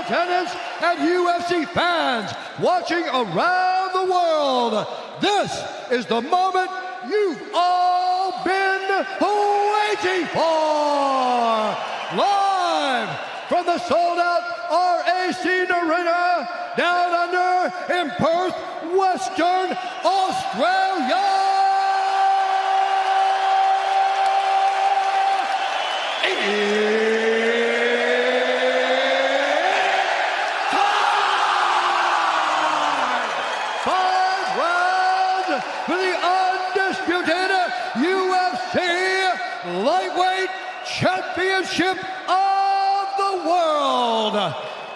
tennis and UFC fans watching around the world. This is the moment you've all been waiting for. Live from the sold-out RAC Arena down under in Perth, Western Australia. For the undisputed UFC Lightweight Championship of the world.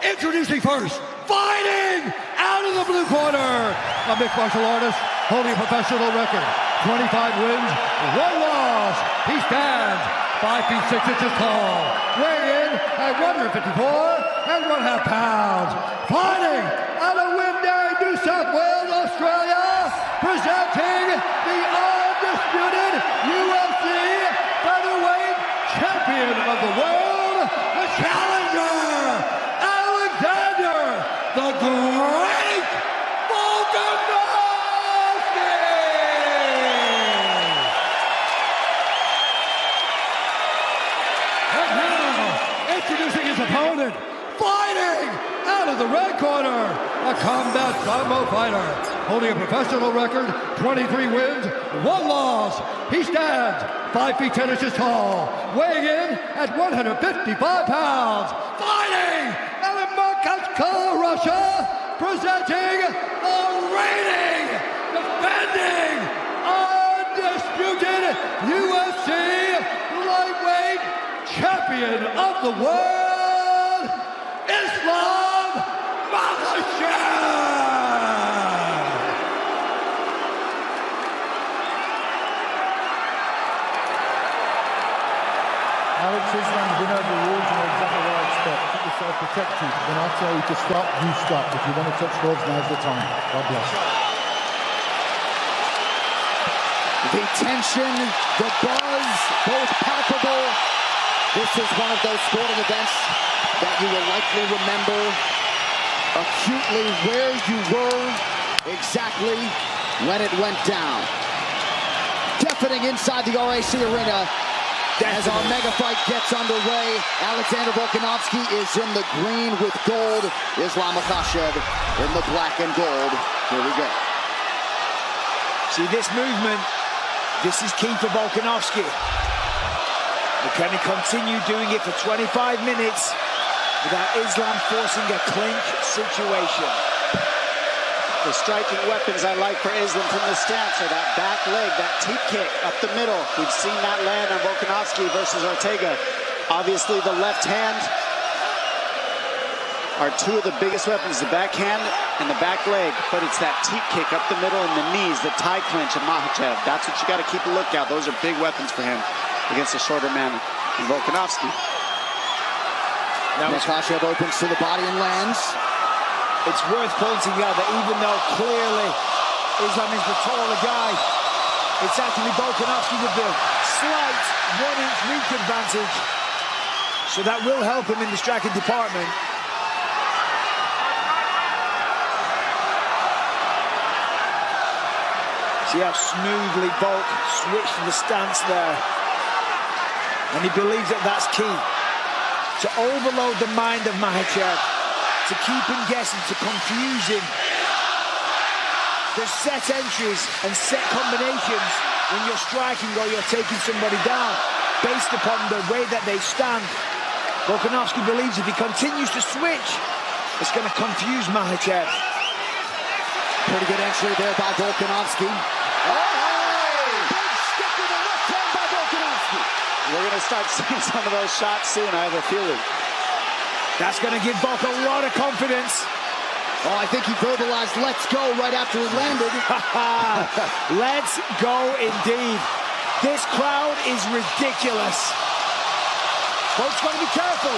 Introducing first, fighting out of the blue corner, a mixed martial artist holding a professional record, 25 wins, 1 loss. He stands 5 feet 6 inches tall, weighing in at 154.5 pounds. Fighting out of Windaye, New South Wales, Australia, presenting the undisputed UFC featherweight champion of the world, the challenger, Alexander the Great Volkanovski! And now, introducing his opponent, fighting out of the red corner, a combat sambo fighter, holding a professional record, 23 wins, 1 loss. He stands 5 feet 10 inches tall, weighing in at 155 pounds. Fighting out of Moscow, Russia, presenting the reigning, defending, undisputed UFC lightweight champion of the world, Islam Makhachev! Alex Islam's been over the rules, you know exactly where I'd stop. Keep yourself protected. When I tell you to stop, you stop. If you want to touch gloves, now's the time. God bless. The tension, the buzz, both palpable. This is one of those sporting events that you will likely remember acutely where you were exactly when it went down. Deafening inside the RAC Arena. As our mega fight gets underway, Alexander Volkanovski is in the green with gold. Islam Makhachev in the black and gold. Here we go. See this movement, this is key for Volkanovski. But can he continue doing it for 25 minutes without Islam forcing a clinch situation? The striking weapons I like for Islam from the stance are that back leg, that teep kick up the middle. We've seen that land on Volkanovski versus Ortega. Obviously, the left hand are two of the biggest weapons, the backhand and the back leg. But it's that teep kick up the middle and the knees, the tie clinch of Makhachev. That's what you got to keep a lookout. Those are big weapons for him against a shorter man in Volkanovski. Makhachev opens to the body and lands. It's worth pointing out that even though clearly Islam is the taller guy, it's actually Volkanovski with the slight 1-inch reach advantage. So that will help him in the striking department. See how smoothly Volk switched the stance there. And he believes that that's key. To overload the mind of Makhachev. To keep him guessing, to confuse him. There's set entries and set combinations when you're striking or you're taking somebody down based upon the way that they stand. Volkanovski believes if he continues to switch, it's going to confuse Makhachev. Pretty good entry there by Volkanovski. Big stick with the left hand by Volkanovski. We're going to start seeing some of those shots soon, I have a feeling. That's going to give Volk a lot of confidence. Oh, I think he verbalized "let's go" right after he landed. Let's go indeed. This crowd is ridiculous. Volk's got to be careful.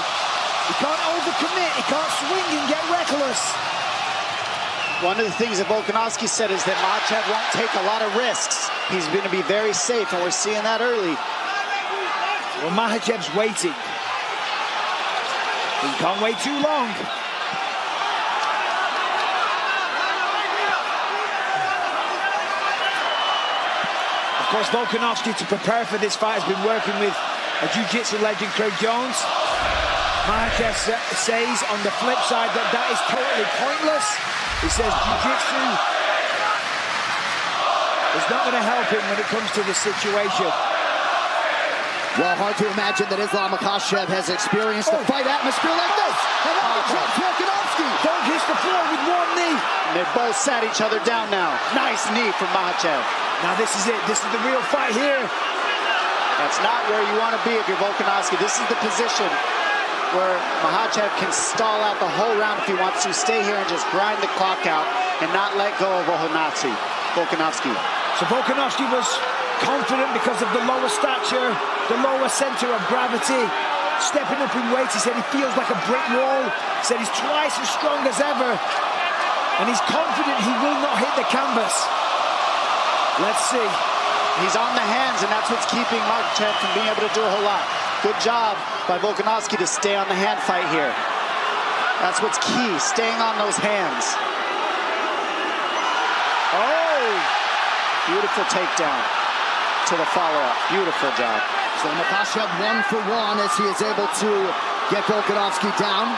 He can't overcommit. He can't swing and get reckless. One of the things that Volkanovski said is that Makhachev won't take a lot of risks. He's going to be very safe, and we're seeing that early. Well, Makhachev's waiting. He can't wait too long. course, Volkanovski, to prepare for this fight, has been working with a jiu-jitsu legend, Craig Jones. Makhachev says on the flip side that is totally pointless. He says jiu-jitsu is not going to help him when it comes to this situation. Well, hard to imagine that Islam Makhachev has experienced a fight atmosphere like this. And Volkanovski. Volk hits the floor with one knee. They both sat each other down now. Nice knee from Makhachev. Now this is it. This is the real fight here. That's not where you want to be if you're Volkanovski. This is the position where Makhachev can stall out the whole round if he wants to. Stay here and just grind the clock out and not let go of Volkanovski. So Volkanovski was confident because of the lower stature, the lower center of gravity. Stepping up in weight, he said he feels like a brick wall. He said he's twice as strong as ever. And he's confident he will not hit the canvas. Let's see. He's on the hands, and that's what's keeping Makhachev from being able to do a whole lot. Good job by Volkanovski to stay on the hand fight here. That's what's key, staying on those hands. Oh! Beautiful takedown to the follow-up. Beautiful job. So Makhachev 1 for 1 as he is able to get Volkanovski down.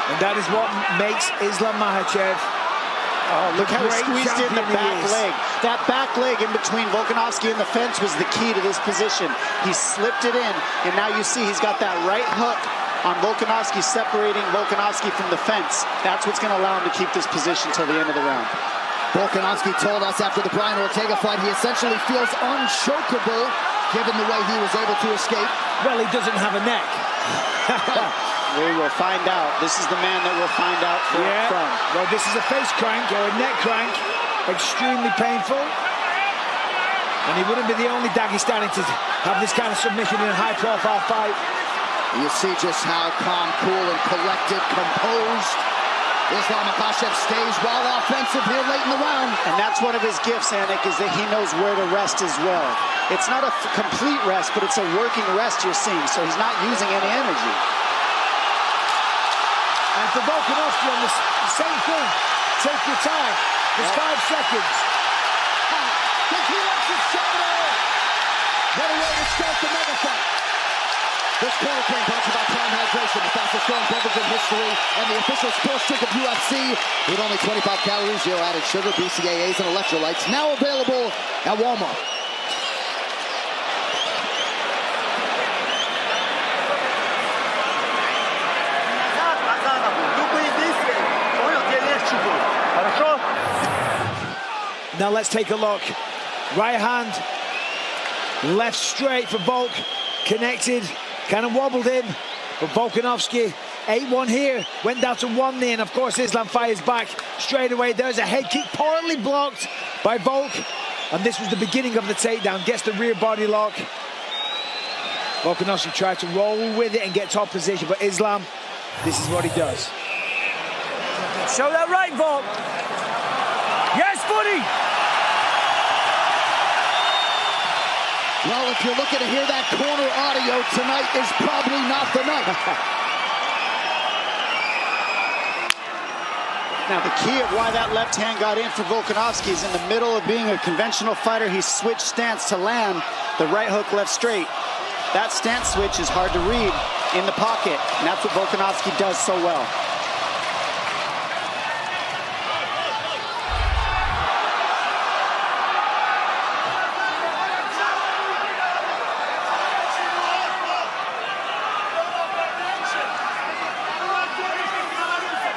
And that is what makes Islam Makhachev. Oh, look how he squeezed in the back leg. That back leg in between Volkanovski and the fence was the key to this position. He slipped it in, and now you see he's got that right hook on Volkanovski, separating Volkanovski from the fence. That's what's going to allow him to keep this position till the end of the round. Volkanovski told us after the Brian Ortega fight he essentially feels unchokeable given the way he was able to escape. Well, he doesn't have a neck. We will find out. This is the man that we'll find out from. Well, this is a face crank or a neck crank. Extremely painful. And he wouldn't be the only Dagestani to have this kind of submission in a high-profile fight. You see just how calm, cool, and collected, composed Islam Makhachev stays while offensive here late in the round. And that's one of his gifts, Anik, is that he knows where to rest as well. It's not a complete rest, but it's a working rest you're seeing, so he's not using any energy. And for Volkanovski on the same thing, take your time. There's 5 seconds. He lets it shoulder. What a way to start the mega fight. This corner came brought to you by Prime Hydration, the fastest growing beverage in history, and the official sports drink of UFC, with only 25 calories, 0 added sugar, BCAAs, and electrolytes. Now available at Walmart. Now let's take a look. Right hand, left straight for Volk. Connected, kind of wobbled him. But Volkanovski, 8-1 here, went down to 1 knee, and of course Islam fires back straight away. There's a head kick, partly blocked by Volk. And this was the beginning of the takedown. Gets the rear body lock. Volkanovski tried to roll with it and get top position, but Islam, this is what he does. Show that right, Volk. Yes, buddy. Well, if you're looking to hear that corner audio, tonight is probably not the night. Now, the key of why that left hand got in for Volkanovski is in the middle of being a conventional fighter, he switched stance to land the right hook left straight. That stance switch is hard to read in the pocket, and that's what Volkanovski does so well.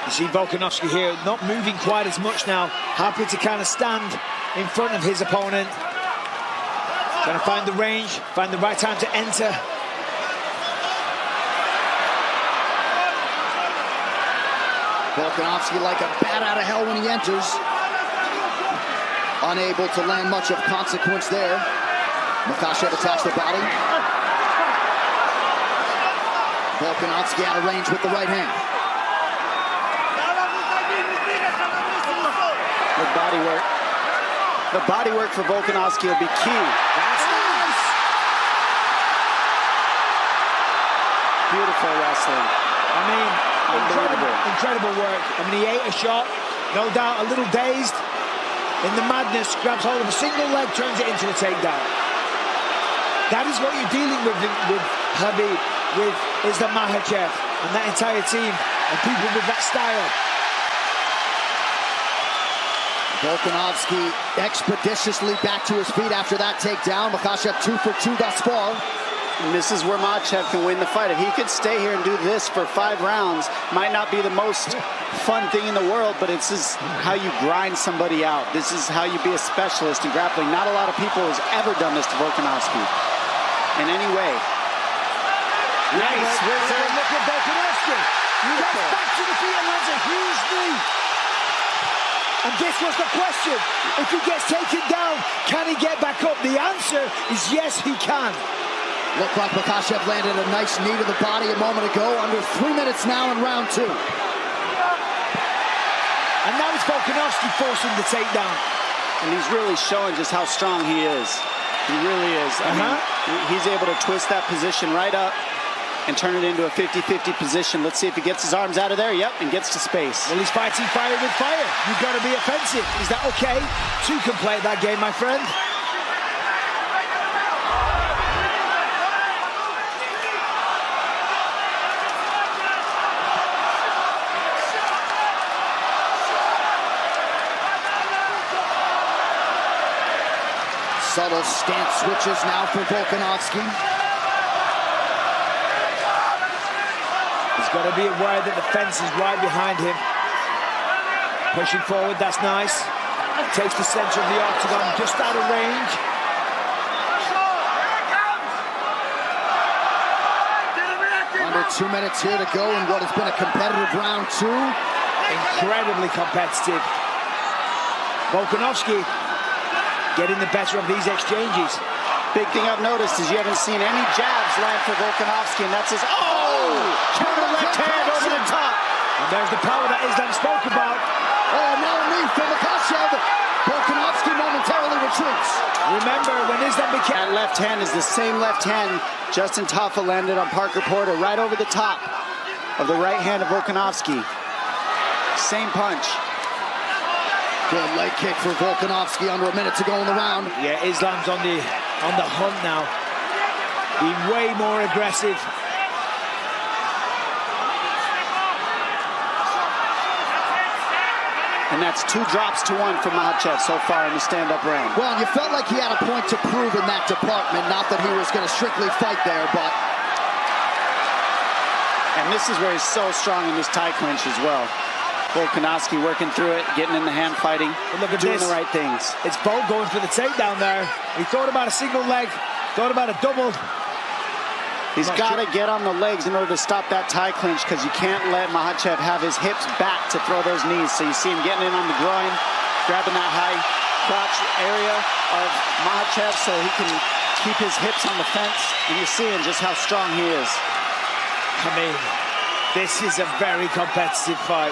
You see Volkanovski here not moving quite as much now, happy to kind of stand in front of his opponent. Trying to find the range, find the right time to enter. Volkanovski like a bat out of hell when he enters. Unable to land much of consequence there. Makhachev attacks the body. Volkanovski out of range with the right hand. Good body work. The body work for Volkanovski will be key. That's nice. Beautiful wrestling. I mean, Unbelievable. incredible work. I mean, he ate a shot, no doubt a little dazed. In the madness, grabs hold of a single leg, turns it into a takedown. That is what you're dealing with Khabib, with Islam Makhachev and that entire team and people with that style. Volkanovski expeditiously back to his feet after that takedown. Makhachev 2 for 2 thus far. And this is where Makhachev can win the fight. If he could stay here and do this for 5 rounds, might not be the most fun thing in the world, but it's just how you grind somebody out. This is how you be a specialist in grappling. Not a lot of people has ever done this to Volkanovski in any way. Nice. Look at Volkanovski. He gets back to the feet and lands a huge knee. And this was the question. If he gets taken down, can he get back up? The answer is yes, he can. Looked like Makhachev landed a nice knee to the body a moment ago. Under 3 minutes now in round 2. And now it's Volkanovski forcing the takedown. And he's really showing just how strong he is. He really is. I mean, he's able to twist that position right up and turn it into a 50-50 position. Let's see if he gets his arms out of there. Yep, and gets to space. Well, he's fighting fire with fire. You've got to be offensive. Is that okay? 2 can play that game, my friend. Subtle stance switches now for Volkanovski. He's got to be aware that the fence is right behind him. Pushing forward, that's nice. Takes the center of the octagon, just out of range. Under 2 minutes here to go in what has been a competitive round 2. Incredibly competitive. Volkanovski getting the better of these exchanges. Big thing I've noticed is you haven't seen any jabs land for Volkanovski, and that's his counter left hand over the top. And there's the power that Islam spoke about. Oh, now a knee from Makhachev. Volkanovski momentarily retreats. Remember when Islam became... That left hand is the same left hand Justin Taffa landed on Parker Porter, right over the top of the right hand of Volkanovski. Same punch. Good leg kick for Volkanovski under a minute to go in the round. Yeah, Islam's on the hunt now. Being way more aggressive. And that's 2 drops to 1 for Makhachev so far in the stand-up round. Well, you felt like he had a point to prove in that department. Not that he was going to strictly fight there, but... And this is where he's so strong in this tie clinch as well. Volkanovski working through it, getting in the hand fighting, but look at doing this. the right things. It's Volk going for the takedown there. He thought about a single leg, thought about a double. He's got to get on the legs in order to stop that tie clinch, because you can't let Makhachev have his hips back to throw those knees. So you see him getting in on the groin, grabbing that high crotch area of Makhachev so he can keep his hips on the fence. And you're seeing just how strong he is. I mean, this is a very competitive fight.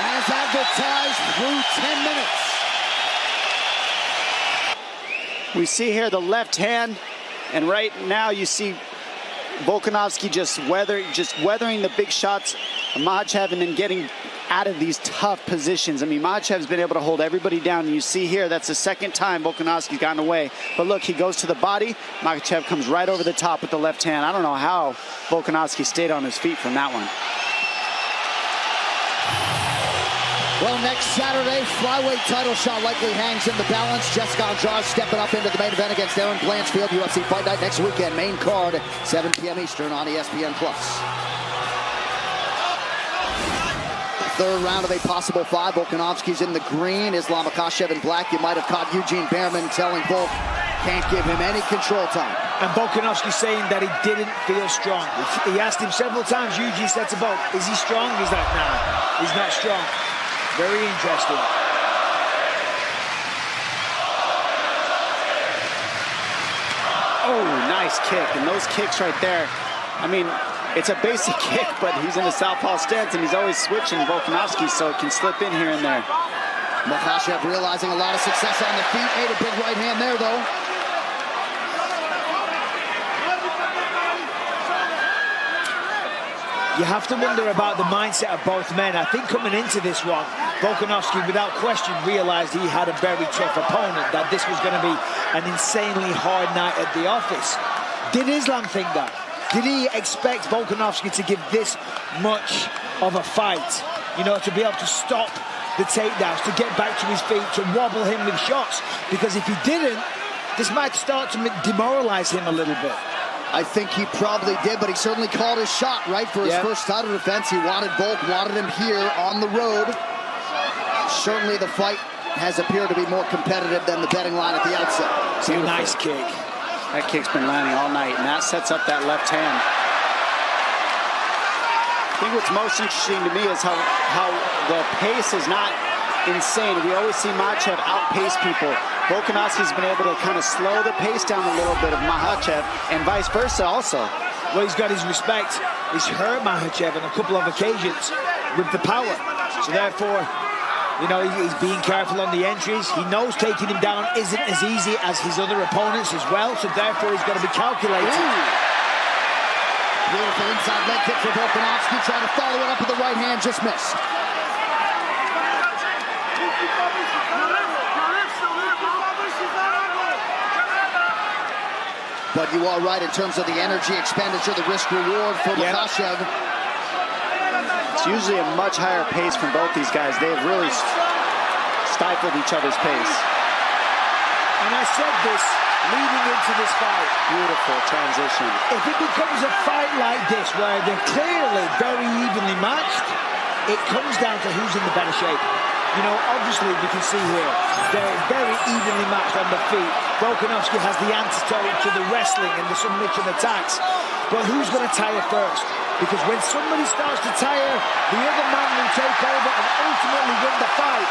As advertised, through 10 minutes. We see here the left hand, and right now you see Volkanovski just weathering the big shots of Makhachev and then getting out of these tough positions. I mean, Makhachev's been able to hold everybody down, and you see here that's the second time Volkanovski's gotten away. But look, he goes to the body. Makhachev comes right over the top with the left hand. I don't know how Volkanovski stayed on his feet from that one. Well, next Saturday, flyweight title shot likely hangs in the balance. Jessica Andrade stepping up into the main event against Aaron Blanchfield. UFC Fight Night next weekend. Main card, 7 p.m. Eastern on ESPN+. Third round of a possible 5. Volkanovski's in the green. Islam Makhachev in black. You might have caught Eugene Behrman telling Volk, can't give him any control time. And Volkanovski saying that he didn't feel strong. He asked him several times, Eugene said to Volk, is he strong? He's like, nah, he's not strong. Very interesting. Oh, nice kick. And those kicks right there, I mean, it's a basic kick, but he's in a southpaw stance, and he's always switching Volkanovski, so it can slip in here and there. Makhachev realizing a lot of success on the feet. Ate a big right hand there, though. you have to wonder about the mindset of both men. I think coming into this one, Volkanovski, without question, realized he had a very tough opponent, that this was going to be an insanely hard night at the office. Did Islam think that? Did he expect Volkanovski to give this much of a fight? You know, to be able to stop the takedowns, to get back to his feet, to wobble him with shots? Because if he didn't, this might start to demoralize him a little bit. I think he probably did, but he certainly called his shot, right, for his first title defense. He wanted Volk, wanted him here on the road. Certainly the fight has appeared to be more competitive than the betting line at the outset. It's a nice kick. That kick's been landing all night, and that sets up that left hand. I think what's most interesting to me is how the pace is not insane. We always see Makhachev outpace people. Volkanovski's been able to kind of slow the pace down a little bit of Makhachev, and vice versa also. Well, he's got his respect. He's hurt Makhachev on a couple of occasions with the power. So therefore, you know, he's being careful on the entries. He knows taking him down isn't as easy as his other opponents as well. So therefore, he's got to be calculated. Beautiful inside leg kick for Volkanovski. Trying to follow it up with the right hand, just missed. But you are right in terms of the energy expenditure, the risk reward for Makhachev. It's usually a much higher pace from both these guys. They've really stifled each other's pace. And I said this leading into this fight. Beautiful transition. If it becomes a fight like this, where they're clearly very evenly matched, it comes down to who's in the better shape. You know, obviously we can see here, they're very evenly matched on the feet. Volkanovski has the antidote to the wrestling and the submission attacks. But who's going to tire first? Because when somebody starts to tire, the other man will take over and ultimately win the fight.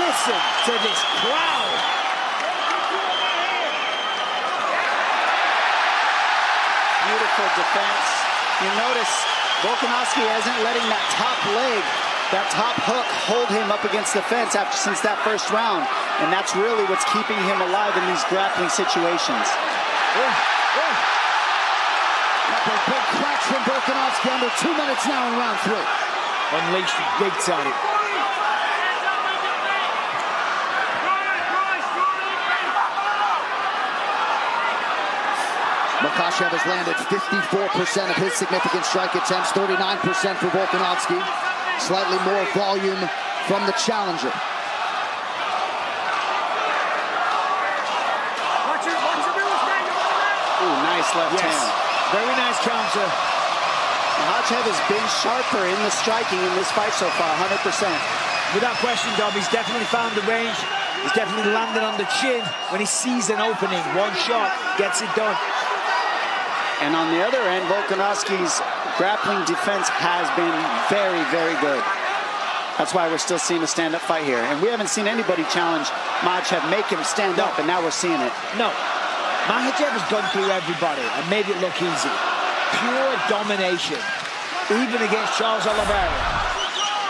Listen to this crowd. Beautiful defense. You notice Volkanovski isn't letting that top leg, that top hook, hold him up against the fence since that first round. And that's really what's keeping him alive in these grappling situations. Couple of big cracks from Volkanovski, under 2 minutes now in round 3. Unleashed big time. Makhachev has landed 54% of his significant strike attempts, 39% for Volkanovski. Slightly more volume from the challenger. Ooh, nice left hand. Very nice counter. Makhachev has been sharper in the striking in this fight so far, 100%. Without question, Dom, he's definitely found the range. He's definitely landed on the chin when he sees an opening. One shot gets it done. And on the other end, Volkanovski's grappling defense has been very, very good. That's why we're still seeing a stand-up fight here. And we haven't seen anybody challenge Makhachev, make him stand up, and now we're seeing it. No. Makhachev has gone through everybody and made it look easy. Pure domination, even against Charles Oliveira.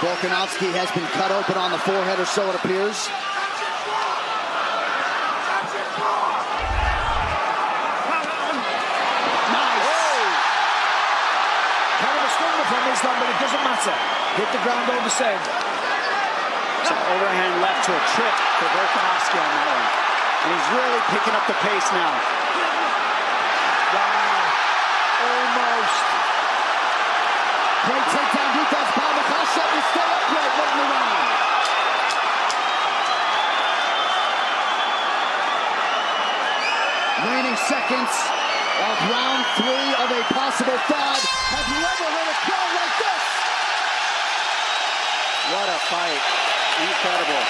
Volkanovski has been cut open on the forehead, or so it appears. From Islam, but it doesn't matter. Hit the ground all the same. It's an overhand left to a trip for Volkanovski on that one. And he's really picking up the pace now. Wow. Almost. Great takedown defense by Makhachev. He's still upright late in the round. Waning seconds of round 3 of a possible 5. Have you ever heard a crowd like this? What a fight. Incredible.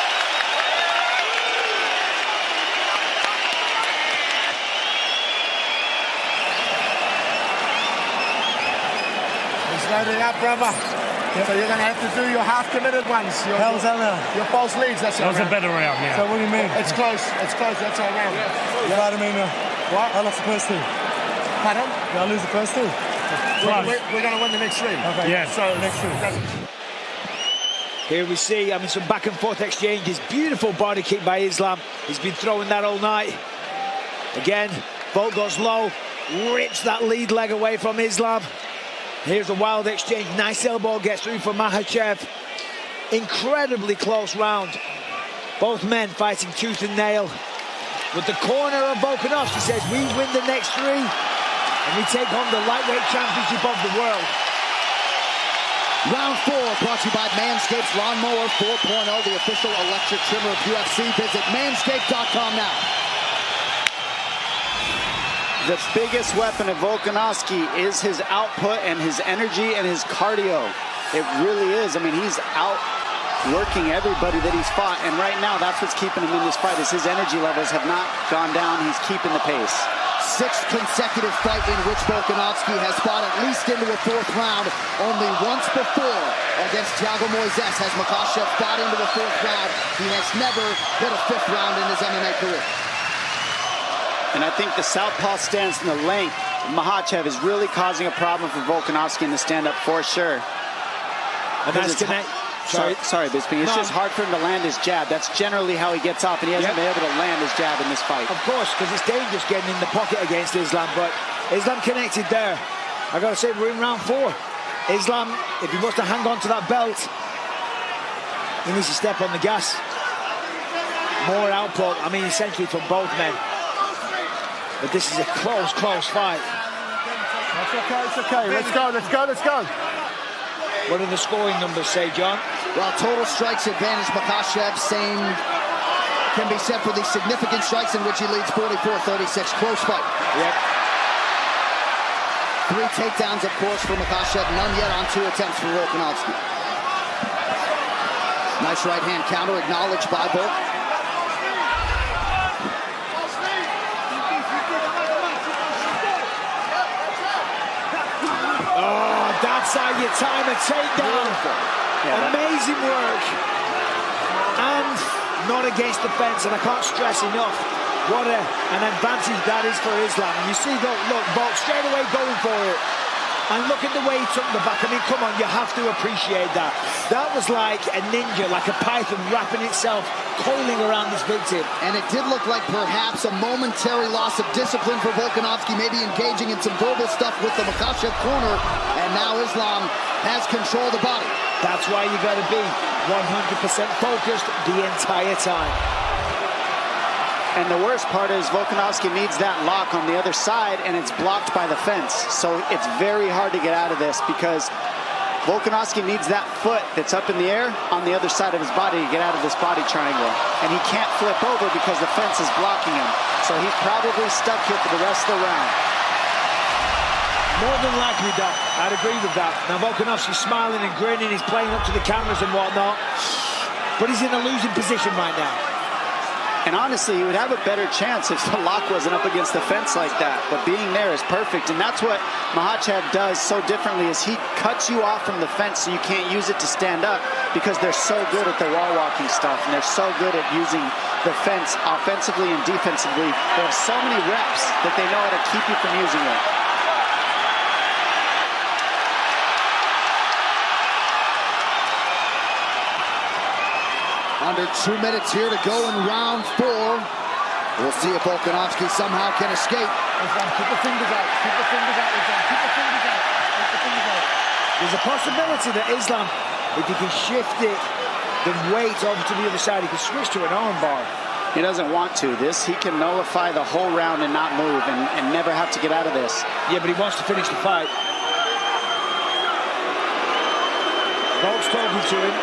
It's loaded up, brother. Yeah, but you're going to have to do your half-committed ones. How's that now? Your false leads, that's That was a better round, yeah. So what do you mean? It's close, that's our round. You know what I mean? What? I lost the first two. Pardon? Did I lose the first two? We're going to win the next 3. Okay. Yeah. So next 3. Here we see, some back and forth exchanges. Beautiful body kick by Islam. He's been throwing that all night. Again, Volk goes low, rips that lead leg away from Islam. Here's a wild exchange. Nice elbow gets through for Makhachev. Incredibly close round. Both men fighting tooth and nail. With the corner of Volkanovski says, we win the next 3 and we take home the lightweight championship of the world. Round 4 brought to you by Manscaped's Lawnmower 4.0, the official electric trimmer of UFC. Visit manscaped.com now. The biggest weapon of Volkanovski is his output and his energy and his cardio. It really is. I mean, he's outworking everybody that he's fought, and right now that's what's keeping him in this fight, is his energy levels have not gone down. He's keeping the pace. 6th consecutive fight in which Volkanovski has fought at least into a 4th round. Only once before against Thiago Moises has Makhachev fought into a 4th round. He has never hit a 5th round in his MMA career. And I think the southpaw stance and the length of Makhachev is really causing a problem for Volkanovski in the stand-up for sure. And that's Sorry, Bisping. It's just hard for him to land his jab. That's generally how he gets off, and he hasn't been able to land his jab in this fight. Of course, because it's dangerous getting in the pocket against Islam, but Islam connected there. I got to say, we're in round 4. Islam, if he wants to hang on to that belt, he needs to step on the gas. More output, I mean, essentially from both men. But this is a close fight. That's okay, it's okay. Let's go. What do the scoring numbers say, John? Well, total strikes advantage Makhachev, same can be said for the significant strikes in which he leads 44-36. Close fight. Yep. 3 takedowns, of course, for Makhachev. None yet on 2 attempts for Volkanovski. Nice right hand counter acknowledged by Volk. Oh, that's how you time a takedown. Amazing work. And not against the fence, and I can't stress enough what an advantage that is for Islam. And you see, look, Volk straight away going for it. And look at the way he took the back. I mean, come on, you have to appreciate that. That was like a ninja, like a python wrapping itself, coiling around this victim. And it did look like perhaps a momentary loss of discipline for Volkanovski, maybe engaging in some verbal stuff with the Makhachev corner. And now Islam has control of the body. That's why you got to be 100% focused the entire time. And the worst part is Volkanovski needs that lock on the other side, and it's blocked by the fence. So it's very hard to get out of this because Volkanovski needs that foot that's up in the air on the other side of his body to get out of this body triangle. And he can't flip over because the fence is blocking him. So he's probably stuck here for the rest of the round. More than likely, Doc. I'd agree with that. Now Volkanovski's smiling and grinning, he's playing up to the cameras and whatnot. But he's in a losing position right now. And honestly, he would have a better chance if the lock wasn't up against the fence like that. But being there is perfect. And that's what Makhachev does so differently, is he cuts you off from the fence so you can't use it to stand up, because they're so good at the wall walking stuff. And they're so good at using the fence offensively and defensively. They have so many reps that they know how to keep you from using it. Under 2 minutes here to go in round 4. We'll see if Volkanovski somehow can escape. Keep the fingers out. Keep the fingers out. Keep the fingers out. Keep the fingers out. There's a possibility that Islam, if he can shift it, the weight over to the other side, he can switch to an armbar. He doesn't want to. He can nullify the whole round and not move and never have to get out of this. Yeah, but he wants to finish the fight. Volk's talking to him.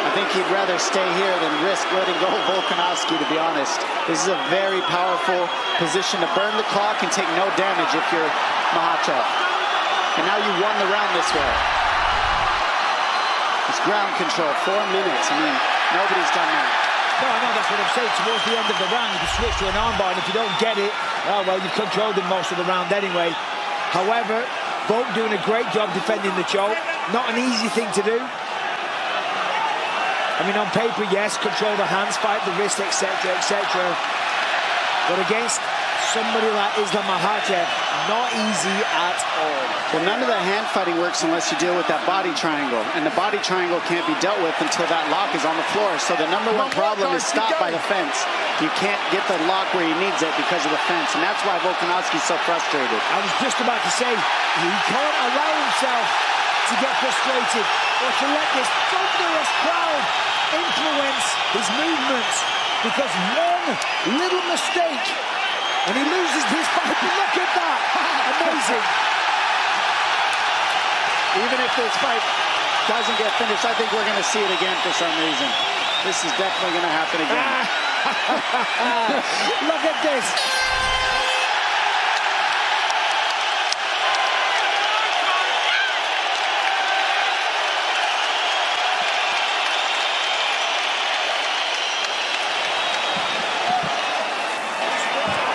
I think he'd rather stay here than risk letting go of Volkanovski, to be honest. This is a very powerful position to burn the clock and take no damage if you're Makhachev. And now you won the round this way. It's ground control, 4 minutes. I mean, nobody's done that. No, I know, that's what I'm saying. Towards the end of the round, you can switch to an armbar, and if you don't get it, oh, well, you've controlled him most of the round anyway. However, Volk doing a great job defending the choke. Not an easy thing to do. I mean, on paper, yes, control the hands, fight the wrist, etc., etc. But against somebody like Islam Makhachev, not easy at all. Well, none of the hand fighting works unless you deal with that body triangle. And the body triangle can't be dealt with until that lock is on the floor. So the number one problem is stopped by the fence. You can't get the lock where he needs it because of the fence. And that's why Volkanovski's so frustrated. I was just about to say, he can't allow himself to get frustrated or to let this thunderous crowd influence his movements, because one little mistake and he loses his fight. Look at that! Amazing. Even if this fight doesn't get finished, I think we're going to see it again for some reason. This is definitely going to happen again. Look at this.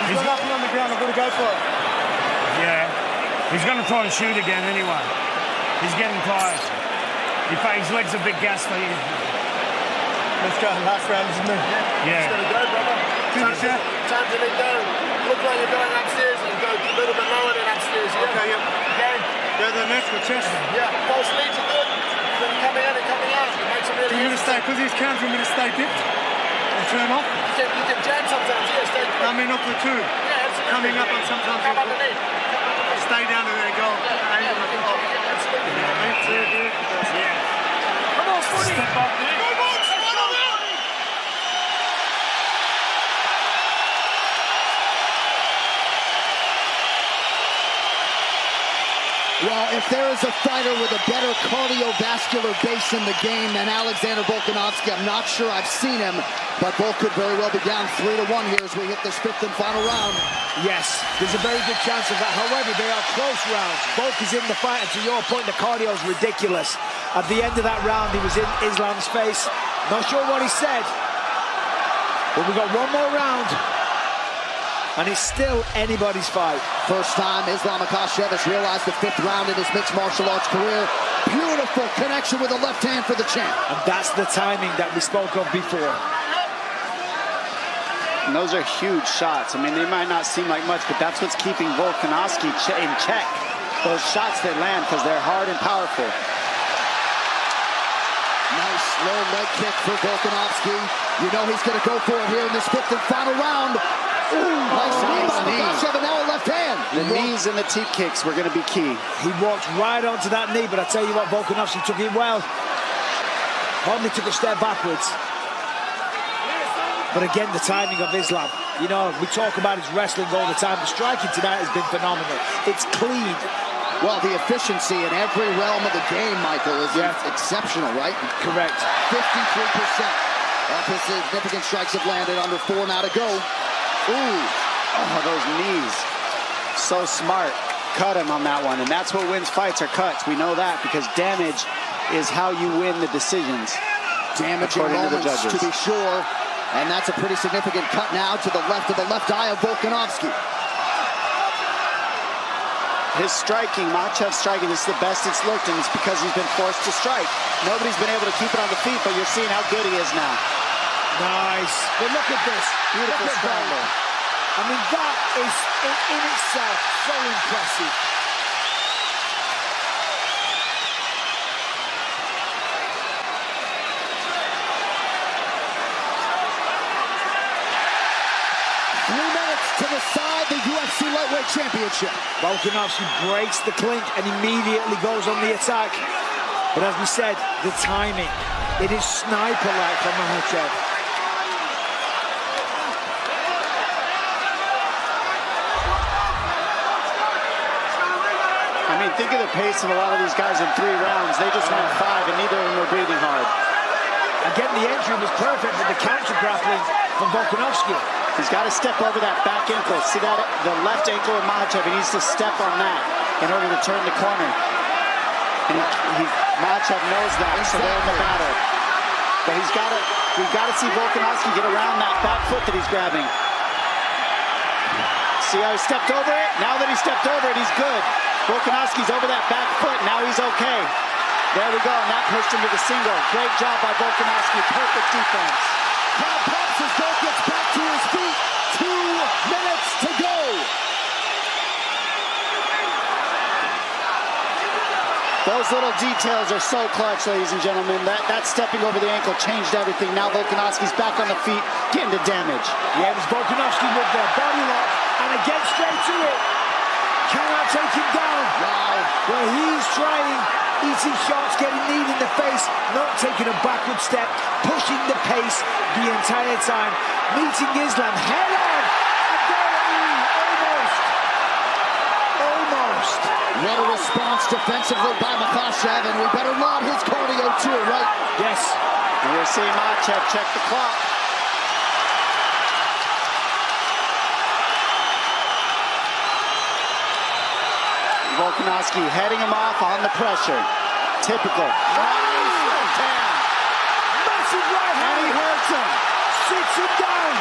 He's got nothing on the ground. I'm going to go for it. Yeah, he's going to try and shoot again anyway. He's getting tired. His legs are a bit gassed. Let's go. Last round, isn't it? Yeah. Just gonna go, brother. Time to lay down. Look like you're going upstairs and go a little bit lower than upstairs. Yeah. Okay, yep. Okay. Go to the next with chest. Yeah. False leads are good. Then coming in and coming out. It makes it really I'm going to easy. stay, because he's countering me to stay dipped. And turn off. You can jab sometimes. Yeah, stay good. I mean, off the two. Yeah, absolutely. Coming up and sometimes Come underneath. Come underneath. stay down to their goal. Yeah, you can jab. Yeah, absolutely. Come on, step up, man. Well, if there is a fighter with a better cardiovascular base in the game than Alexander Volkanovski, I'm not sure I've seen him, but Volk could very well be down 3-1 here as we hit this fifth and final round. Yes, there's a very good chance of that. However, they are close rounds. Volk is in the fight, and to your point, the cardio is ridiculous. At the end of that round, he was in Islam's face. Not sure what he said, but we got one more round, and it's still anybody's fight. First time Islam Makhachev has realized the fifth round in his mixed martial arts career. Beautiful connection with the left hand for the champ. And that's the timing that we spoke of before. And those are huge shots. I mean, they might not seem like much, but that's what's keeping Volkanovski in check. Those shots that land, because they're hard and powerful. Nice low leg kick for Volkanovski. You know he's going to go for it here in this fifth and final round. Ooh, nice knee by Makhachev, and now a left hand. The knees and the teep kicks were going to be key. He walked right onto that knee, but I tell you what, Volkanovski took it well. Only took a step backwards. But again, the timing of Islam. You know, we talk about his wrestling all the time. The striking tonight has been phenomenal. It's clean. Well, the efficiency in every realm of the game, Michael, is exceptional, right? Correct. 53% of his significant strikes have landed, under 4 now to go. Ooh. Oh, those knees. So smart. Cut him on that one. And that's what wins fights, are cuts. We know that because damage is how you win the decisions. Damaging moments, to be sure. And that's a pretty significant cut now to the left of the left eye of Volkanovski. His striking, Makhachev's striking, this is the best it's looked, and it's because he's been forced to strike. Nobody's been able to keep it on the feet, but you're seeing how good he is now. Nice. But look at this. Beautiful scramble. I mean, that is in itself so impressive. To decide the UFC Lightweight Championship. Volkanovski breaks the clink and immediately goes on the attack. But as we said, the timing, it is sniper-like from Makhachev. I mean, think of the pace of a lot of these guys in 3 rounds. They just went 5, and neither of them were breathing hard. Again, the entry was perfect, but the counter-grappling from Volkanovski. He's got to step over that back ankle. See that? The left ankle of Makhachev. He needs to step on that in order to turn the corner. And Makhachev knows that, so they're in the battle. But we've got to see Volkanovski get around that back foot that he's grabbing. See how he stepped over it? Now that he stepped over it, he's good. Volkanovski's over that back foot. Now he's okay. There we go, and that pushed him to the single. Great job by Volkanovski. Perfect defense. Crowd pops as Volk gets back to his feet. 2 minutes to go. Those little details are so clutch, ladies and gentlemen. That stepping over the ankle changed everything. Now Volkanovski's back on the feet, getting to damage. Yeah, it's Volkanovski with the body lock, and again straight to it. Cannot take him down. Wow. Well, he's trying easy shots, getting kneed in the face, not taking a backward step, pushing the pace the entire time, meeting Islam head on, and there, almost. What a response defensively by Makhachev, and we better laud his cardio too, right? Yes. And we're seeing Makhachev check the clock. Volkanovski heading him off on the pressure. Typical. Nice left hand. Massive right hand. And he hurts him. Sits him down.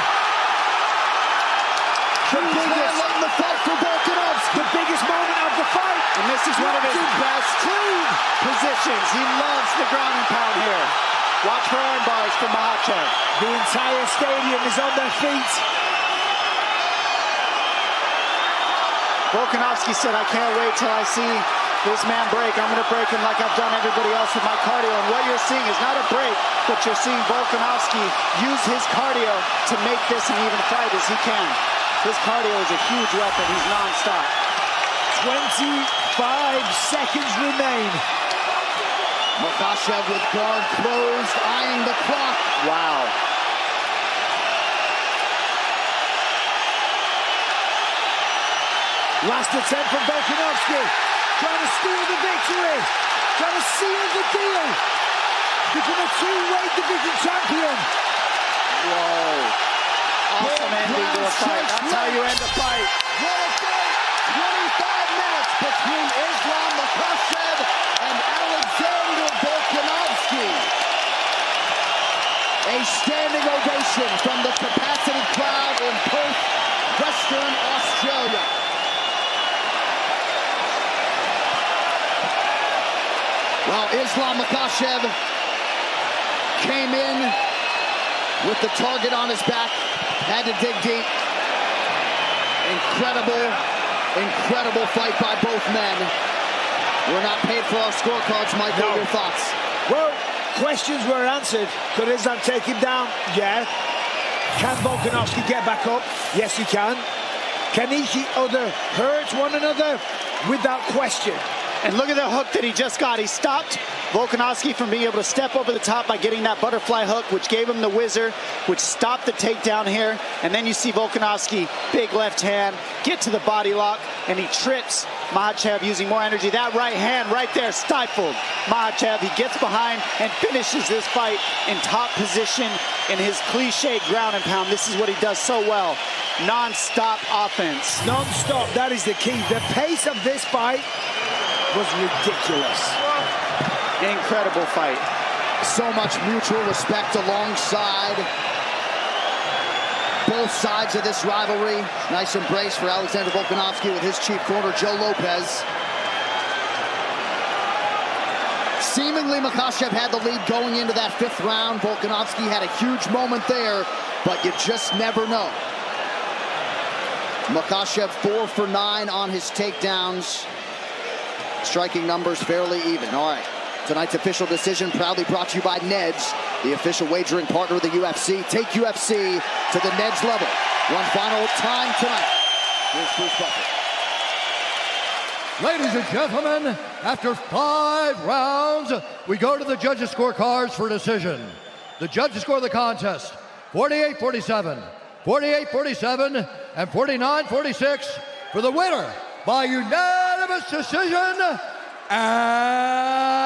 The biggest, The fight for Volkanovski. the biggest moment of the fight. And this is one of his best positions. He loves the ground and pound here. Watch for arm bars from Makhachev. The entire stadium is on their feet. Volkanovski said, I can't wait till I see this man break. I'm going to break him like I've done everybody else with my cardio. And what you're seeing is not a break, but you're seeing Volkanovski use his cardio to make this an even fight as he can. His cardio is a huge weapon. He's non-stop. 25 seconds remain. Makhachev with guard closed, eyeing the clock. Wow. Last attempt from Volkanovski. Trying to steal the victory. Trying to seal the deal. Become a two-weight division champion. Whoa. Awesome ending to a fight. That's how you end a fight. What a fight! 25 minutes between Islam Makhachev and Alexander Volkanovski. A standing ovation from the capacity crowd in Perth, Western Australia. Well, Islam Makhachev came in with the target on his back, had to dig deep. Incredible fight by both men. We're not paid for our scorecards, Michael. No. Your thoughts? Well, questions were answered. Could Islam take him down? Yeah. Can Volkanovski get back up? Yes, he can. Can each other hurt one another? Without question. And look at the hook that he just got. He stopped Volkanovski from being able to step over the top by getting that butterfly hook, which gave him the whizzer, which stopped the takedown here. And then you see Volkanovski, big left hand, get to the body lock, and he trips Makhachev using more energy. That right hand right there stifled Makhachev. He gets behind and finishes this fight in top position in his cliche ground and pound. This is what he does so well. Non-stop offense. Non-stop, that is the key. The pace of this fight was ridiculous. Incredible fight. So much mutual respect alongside both sides of this rivalry. Nice embrace for Alexander Volkanovski with his chief corner, Joe Lopez. Seemingly, Makhachev had the lead going into that fifth round. Volkanovski had a huge moment there, but you just never know. Makhachev 4 for 9 on his takedowns. Striking numbers fairly even. All right. Tonight's official decision proudly brought to you by Neds, the official wagering partner of the UFC. Take UFC to the Neds level. One final time tonight. Here's Bruce Buffer. Ladies and gentlemen, after 5 rounds, we go to the judges' scorecards for decision. The judges score the contest 48-47, 48-47, and 49-46 for the winner by unanimous decision. And